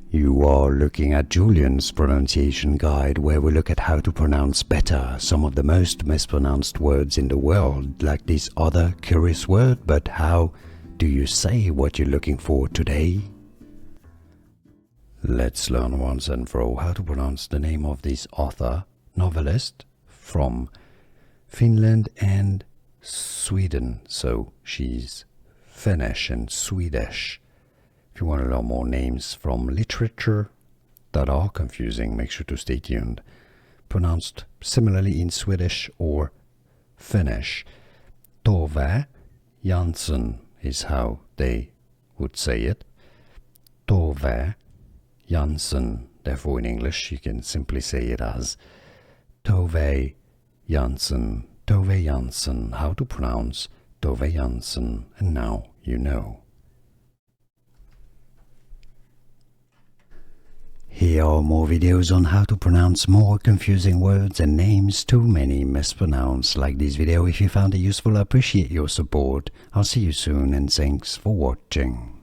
You are looking at Julian's pronunciation guide, where we look at how to pronounce better some of the most mispronounced words in the world, like this other curious word. But how do you say what you're looking for today? Let's learn once and for all how to pronounce the name of this author, novelist from Finland and Sweden. So she's Finnish and Swedish. If you want to learn more names from literature that are confusing, make sure to stay tuned. Pronounced similarly in Swedish or Finnish. Tove Jansson is how they would say it. Tove Jansson. Therefore in English you can simply say it as Tove Jansson. Tove Jansson. How to pronounce Tove Jansson. And now you know. Here are more videos on how to pronounce more confusing words and names too many mispronounced. Like this video if you found it useful. I appreciate your support. I'll see you soon and thanks for watching.